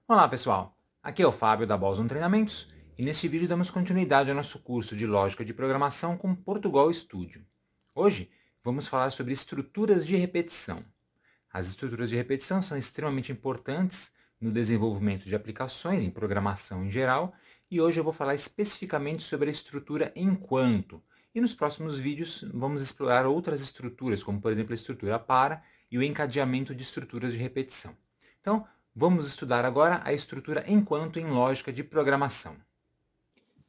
Olá pessoal, aqui é o Fábio da Boston Treinamentos e neste vídeo damos continuidade ao nosso curso de Lógica de Programação com Portugal Studio. Hoje vamos falar sobre estruturas de repetição. As estruturas de repetição são extremamente importantes no desenvolvimento de aplicações em programação em geral e hoje eu vou falar especificamente sobre a estrutura enquanto. E nos próximos vídeos vamos explorar outras estruturas, como por exemplo a estrutura para e o encadeamento de estruturas de repetição. Então, vamos estudar agora a estrutura enquanto em lógica de programação.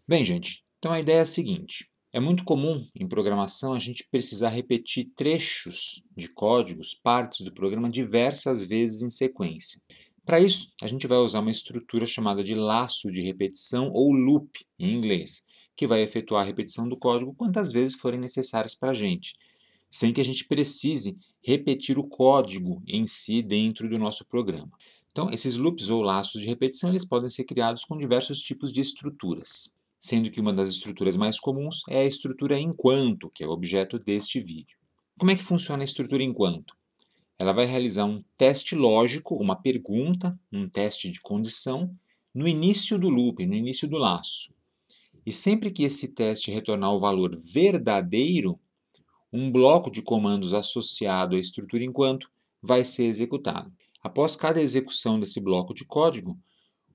Bem, gente, então a ideia é a seguinte: é muito comum em programação a gente precisar repetir trechos de códigos, partes do programa diversas vezes em sequência. Para isso, a gente vai usar uma estrutura chamada de laço de repetição ou loop em inglês, que vai efetuar a repetição do código quantas vezes forem necessárias para a gente, sem que a gente precise repetir o código em si dentro do nosso programa. Então, esses loops ou laços de repetição eles podem ser criados com diversos tipos de estruturas, sendo que uma das estruturas mais comuns é a estrutura enquanto, que é o objeto deste vídeo. Como é que funciona a estrutura enquanto? Ela vai realizar um teste lógico, uma pergunta, um teste de condição, no início do loop, no início do laço. E sempre que esse teste retornar o valor verdadeiro, um bloco de comandos associado à estrutura enquanto vai ser executado. Após cada execução desse bloco de código,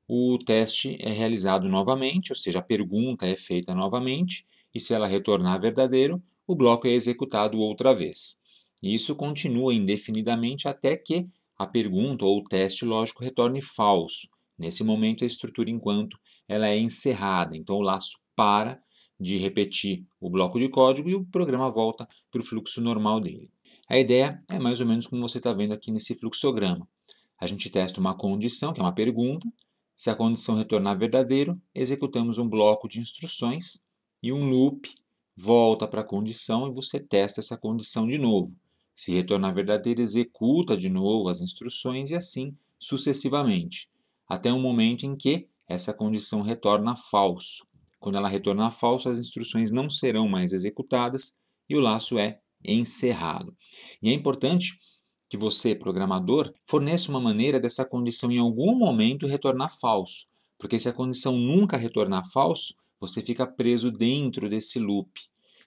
o teste é realizado novamente, ou seja, a pergunta é feita novamente, e se ela retornar verdadeiro, o bloco é executado outra vez. E isso continua indefinidamente até que a pergunta ou o teste lógico retorne falso. Nesse momento, a estrutura enquanto ela é encerrada, então o laço para de repetir o bloco de código e o programa volta para o fluxo normal dele. A ideia é mais ou menos como você está vendo aqui nesse fluxograma. A gente testa uma condição, que é uma pergunta. Se a condição retornar verdadeiro, executamos um bloco de instruções e um loop volta para a condição e você testa essa condição de novo. Se retornar verdadeiro, executa de novo as instruções e assim sucessivamente, até um momento em que essa condição retorna falso. Quando ela retornar falso, as instruções não serão mais executadas e o laço é encerrado. E é importante que você, programador, forneça uma maneira dessa condição em algum momento retornar falso, porque se a condição nunca retornar falso, você fica preso dentro desse loop,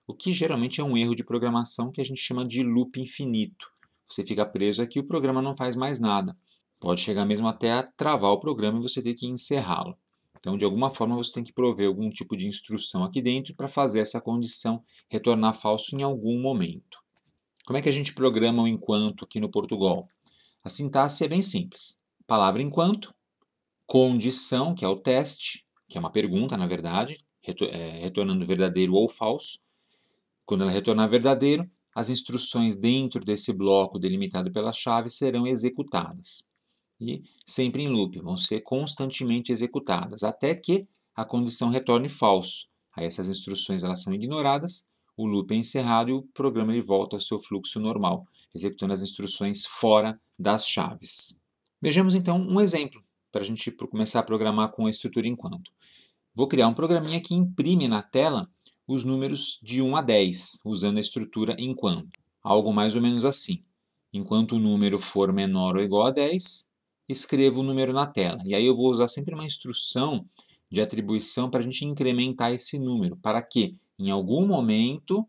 o que geralmente é um erro de programação que a gente chama de loop infinito. Você fica preso aqui e o programa não faz mais nada. Pode chegar mesmo até a travar o programa e você ter que encerrá-lo. Então, de alguma forma, você tem que prover algum tipo de instrução aqui dentro para fazer essa condição retornar falso em algum momento. Como é que a gente programa o enquanto aqui no Portugal? A sintaxe é bem simples. Palavra enquanto, condição, que é o teste, que é uma pergunta, na verdade, retornando verdadeiro ou falso. Quando ela retornar verdadeiro, as instruções dentro desse bloco delimitado pelas chaves serão executadas. E sempre em loop, vão ser constantemente executadas, até que a condição retorne falso. Aí essas instruções elas são ignoradas, o loop é encerrado e o programa ele volta ao seu fluxo normal, executando as instruções fora das chaves. Vejamos então um exemplo para a gente começar a programar com a estrutura enquanto. Vou criar um programinha que imprime na tela os números de 1 a 10, usando a estrutura enquanto. Algo mais ou menos assim. Enquanto o número for menor ou igual a 10, escrevo o número na tela. E aí eu vou usar sempre uma instrução de atribuição para a gente incrementar esse número, para que em algum momento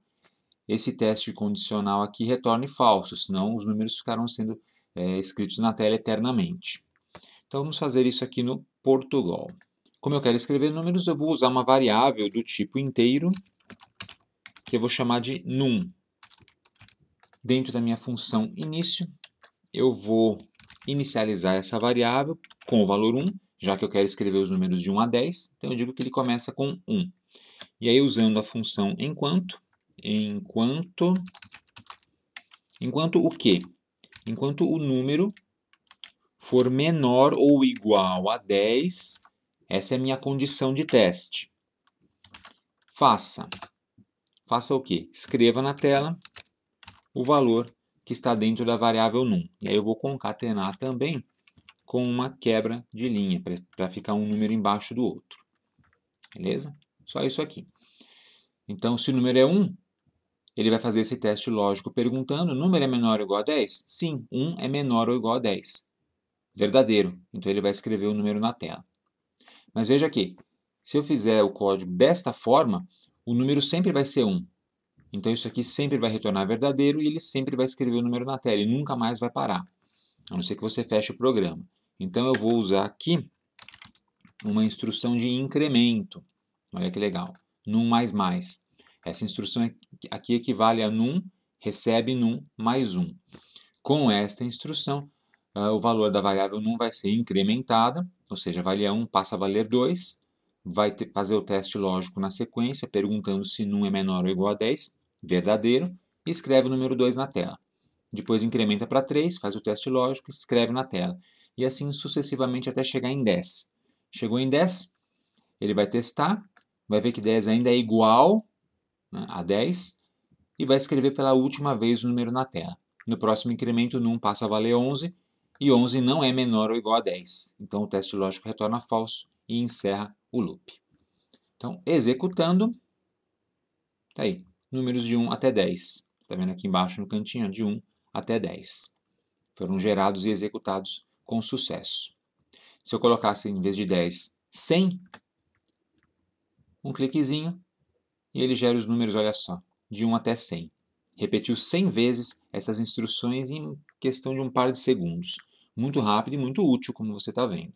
esse teste condicional aqui retorne falso, senão os números ficarão sendo escritos na tela eternamente. Então vamos fazer isso aqui no Portugal. Como eu quero escrever números, eu vou usar uma variável do tipo inteiro, que eu vou chamar de num. Dentro da minha função início, eu vou inicializar essa variável com o valor 1, já que eu quero escrever os números de 1 a 10, então eu digo que ele começa com 1. E aí, usando a função enquanto o quê? Enquanto o número for menor ou igual a 10, essa é a minha condição de teste. Faça o quê? Escreva na tela o valor que está dentro da variável num. E aí eu vou concatenar também com uma quebra de linha, para ficar um número embaixo do outro. Beleza? Só isso aqui. Então, se o número é 1, ele vai fazer esse teste lógico perguntando: o número é menor ou igual a 10? Sim, 1 é menor ou igual a 10. verdadeiro. Então ele vai escrever o número na tela. Mas veja aqui, se eu fizer o código desta forma, o número sempre vai ser 1. Então isso aqui sempre vai retornar verdadeiro e ele sempre vai escrever o número na tela e nunca mais vai parar, a não ser que você feche o programa. Então eu vou usar aqui uma instrução de incremento. Olha que legal. Num mais mais. Essa instrução aqui equivale a num, recebe num mais 1. Com esta instrução, o valor da variável num vai ser incrementada, ou seja, valia 1 passa a valer 2, vai fazer o teste lógico na sequência, perguntando se num é menor ou igual a 10, verdadeiro, e escreve o número 2 na tela. Depois incrementa para 3, faz o teste lógico, escreve na tela. E assim sucessivamente até chegar em 10. Chegou em 10, ele vai testar, vai ver que 10 ainda é igual, né, a 10, e vai escrever pela última vez o número na tela. No próximo incremento, num passa a valer 11, e 11 não é menor ou igual a 10. Então o teste lógico retorna falso e encerra o loop. Então, executando, tá aí, números de 1 até 10. Você está vendo aqui embaixo no cantinho, de 1 até 10. Foram gerados e executados com sucesso. Se eu colocasse, em vez de 10, 100, um cliquezinho, e ele gera os números, olha só, de 1 até 100. Repetiu 100 vezes essas instruções em questão de um par de segundos. Muito rápido e muito útil, como você está vendo.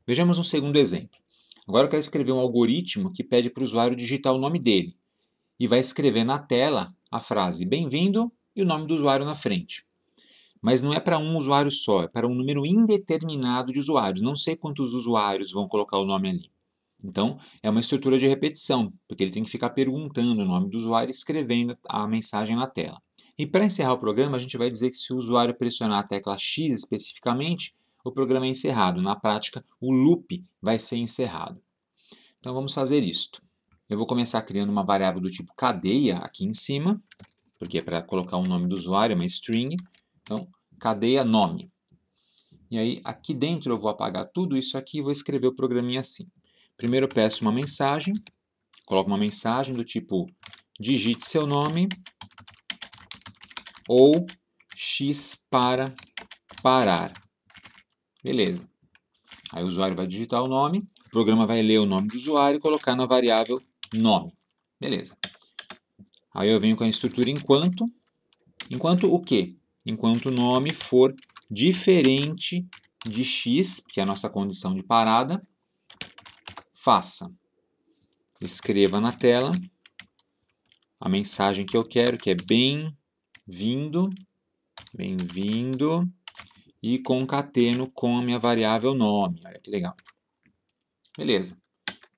Vejamos um segundo exemplo. Agora eu quero escrever um algoritmo que pede para o usuário digitar o nome dele. E vai escrever na tela a frase bem-vindo e o nome do usuário na frente. Mas não é para um usuário só, é para um número indeterminado de usuários. Não sei quantos usuários vão colocar o nome ali. Então, é uma estrutura de repetição, porque ele tem que ficar perguntando o nome do usuário e escrevendo a mensagem na tela. E para encerrar o programa, a gente vai dizer que se o usuário pressionar a tecla X especificamente, o programa é encerrado. Na prática, o loop vai ser encerrado. Então, vamos fazer isto. Eu vou começar criando uma variável do tipo cadeia aqui em cima, porque é para colocar o nome do usuário, uma string. Então, cadeia nome. E aí, aqui dentro eu vou apagar tudo isso aqui e vou escrever o programinha assim. Primeiro eu peço uma mensagem, coloco uma mensagem do tipo digite seu nome ou X para parar. Beleza. Aí o usuário vai digitar o nome, o programa vai ler o nome do usuário e colocar na variável nome. Beleza. Aí eu venho com a estrutura enquanto. Enquanto o quê? Enquanto o nome for diferente de X, que é a nossa condição de parada, faça. Escreva na tela a mensagem que eu quero, que é bem-vindo, bem-vindo, e concateno com a minha variável nome. Olha que legal. Beleza.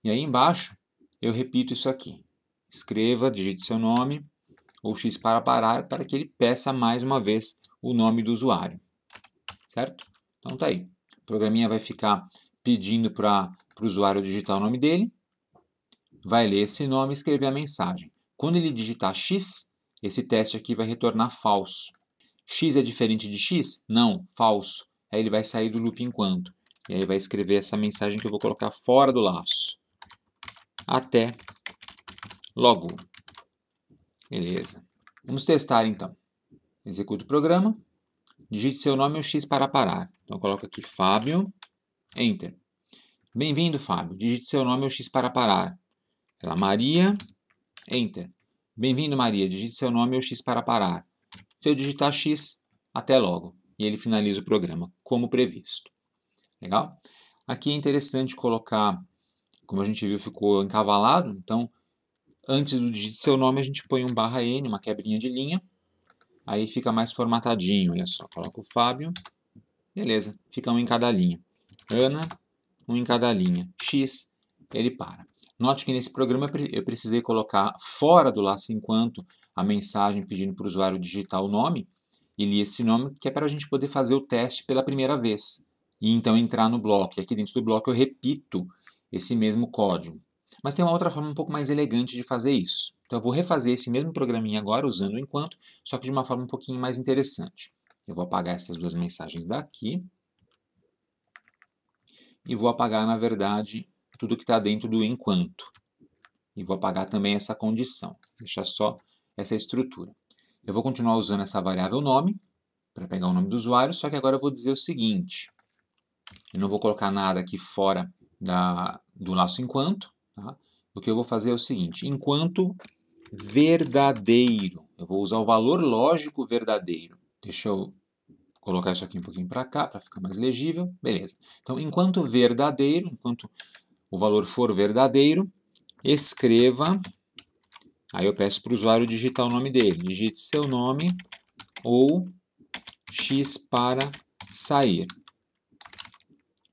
E aí embaixo eu repito isso aqui. Escreva, digite seu nome, ou X para parar, para que ele peça mais uma vez o nome do usuário. Certo? Então tá aí. O programinha vai ficar pedindo para o usuário digitar o nome dele, vai ler esse nome e escrever a mensagem. Quando ele digitar X, esse teste aqui vai retornar falso. X é diferente de X? Não, falso. Aí ele vai sair do loop enquanto. E aí vai escrever essa mensagem que eu vou colocar fora do laço. Até logo. Beleza. Vamos testar então. Executo o programa. Digite seu nome ou X para parar. Então coloco aqui Fábio. Enter. Bem-vindo, Fábio. Digite seu nome ou X para parar. Ela, Maria. Enter. Bem-vindo, Maria. Digite seu nome ou X para parar. Se eu digitar X, até logo. E ele finaliza o programa, como previsto. Legal? Aqui é interessante colocar, como a gente viu, ficou encavalado. Então, antes do digite seu nome, a gente põe um /N, uma quebrinha de linha. Aí fica mais formatadinho, olha só. Coloca o Fábio. Beleza, fica um em cada linha. Ana, um em cada linha. X, ele para. Note que nesse programa eu precisei colocar fora do laço enquanto a mensagem pedindo para o usuário digitar o nome, e li esse nome, que é para a gente poder fazer o teste pela primeira vez. E então entrar no bloco. E aqui dentro do bloco eu repito esse mesmo código. Mas tem uma outra forma um pouco mais elegante de fazer isso. Então eu vou refazer esse mesmo programinha agora usando o enquanto, só que de uma forma um pouquinho mais interessante. Eu vou apagar essas duas mensagens daqui. E vou apagar, na verdade, tudo que está dentro do enquanto. E vou apagar também essa condição. Deixar só essa estrutura. Eu vou continuar usando essa variável nome, para pegar o nome do usuário, só que agora eu vou dizer o seguinte. Eu não vou colocar nada aqui fora do laço enquanto. Tá? O que eu vou fazer é o seguinte, enquanto verdadeiro. Eu vou usar o valor lógico verdadeiro. Deixa eu colocar isso aqui um pouquinho para cá, para ficar mais legível. Beleza. Então, enquanto verdadeiro, enquanto o valor for verdadeiro, escreva... Aí eu peço para o usuário digitar o nome dele. Digite seu nome ou X para sair.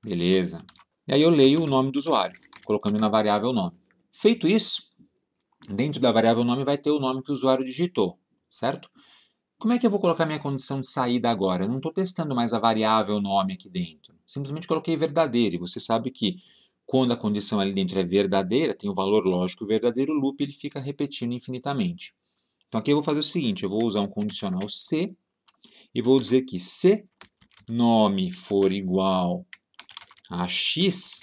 Beleza. E aí eu leio o nome do usuário, colocando na variável nome. Feito isso, dentro da variável nome vai ter o nome que o usuário digitou, certo? Como é que eu vou colocar minha condição de saída agora? Eu não estou testando mais a variável nome aqui dentro. Simplesmente coloquei verdadeiro. E você sabe que quando a condição ali dentro é verdadeira, tem o valor lógico verdadeiro, o loop ele fica repetindo infinitamente. Então aqui eu vou fazer o seguinte, eu vou usar um condicional se e vou dizer que se nome for igual a x,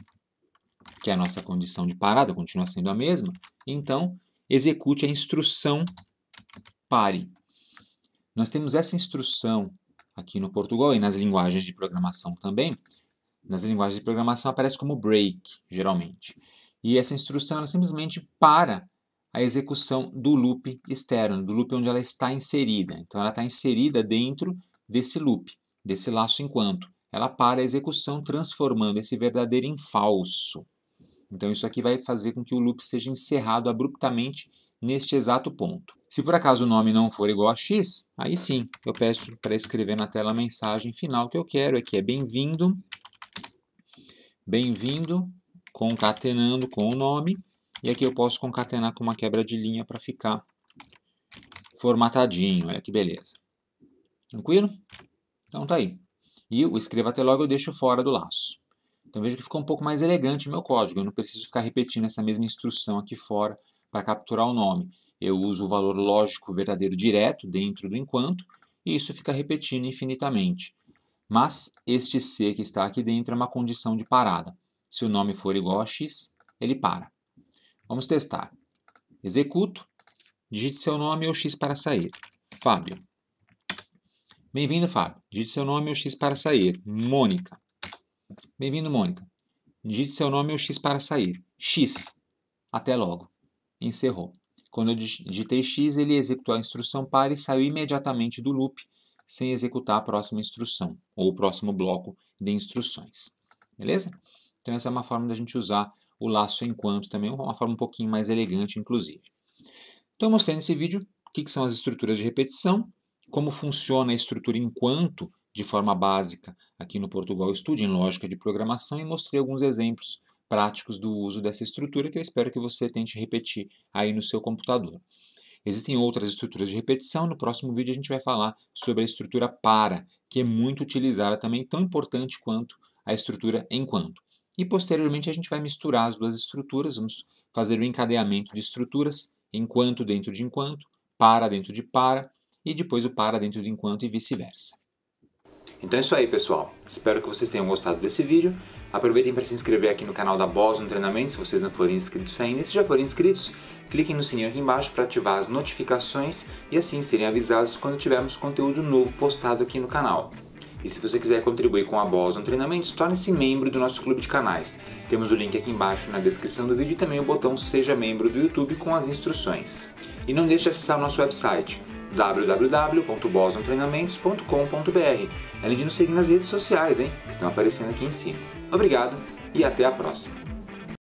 que é a nossa condição de parada, continua sendo a mesma, então execute a instrução pare. Nós temos essa instrução aqui no Portugal e nas linguagens de programação também. Nas linguagens de programação aparece como break, geralmente. E essa instrução ela simplesmente para a execução do loop externo, do loop onde ela está inserida. Então ela está inserida dentro desse loop, desse laço enquanto. Ela para a execução transformando esse verdadeiro em falso. Então isso aqui vai fazer com que o loop seja encerrado abruptamente neste exato ponto. Se por acaso o nome não for igual a x, aí sim, eu peço para escrever na tela a mensagem final que eu quero, que é bem-vindo, concatenando com o nome, e aqui eu posso concatenar com uma quebra de linha para ficar formatadinho, olha que beleza. Tranquilo? Então tá aí. E o escreva até logo eu deixo fora do laço. Então veja que ficou um pouco mais elegante o meu código, eu não preciso ficar repetindo essa mesma instrução aqui fora para capturar o nome. Eu uso o valor lógico verdadeiro direto dentro do enquanto, e isso fica repetindo infinitamente. Mas este C que está aqui dentro é uma condição de parada. Se o nome for igual a x, ele para. Vamos testar. Executo, digite seu nome ou x para sair. Fábio. Bem-vindo, Fábio. Digite seu nome ou x para sair. Mônica. Bem-vindo, Mônica. Digite seu nome ou x para sair. X. Até logo. Encerrou. Quando eu digitei x, ele executou a instrução pare e saiu imediatamente do loop, sem executar a próxima instrução, ou o próximo bloco de instruções. Beleza? Então essa é uma forma da gente usar o laço enquanto também, uma forma um pouquinho mais elegante, inclusive. Então eu mostrei nesse vídeo o que são as estruturas de repetição, como funciona a estrutura enquanto, de forma básica, aqui no Portugal Studio, em lógica de programação, e mostrei alguns exemplos práticos do uso dessa estrutura que eu espero que você tente repetir aí no seu computador. Existem outras estruturas de repetição, no próximo vídeo a gente vai falar sobre a estrutura para, que é muito utilizada também, tão importante quanto a estrutura enquanto. E posteriormente a gente vai misturar as duas estruturas, vamos fazer o encadeamento de estruturas, enquanto dentro de enquanto, para dentro de para, e depois o para dentro de enquanto e vice-versa. Então é isso aí, pessoal. Espero que vocês tenham gostado desse vídeo. Aproveitem para se inscrever aqui no canal da Boston Treinamento, se vocês não forem inscritos ainda. E se já forem inscritos, cliquem no sininho aqui embaixo para ativar as notificações e assim serem avisados quando tivermos conteúdo novo postado aqui no canal. E se você quiser contribuir com a Boston Treinamentos, torne-se membro do nosso clube de canais. Temos o link aqui embaixo na descrição do vídeo e também o botão Seja Membro do YouTube com as instruções. E não deixe de acessar o nosso website www.bostontreinamentos.com.br, além de nos seguir nas redes sociais, que estão aparecendo aqui em cima. Obrigado e até a próxima!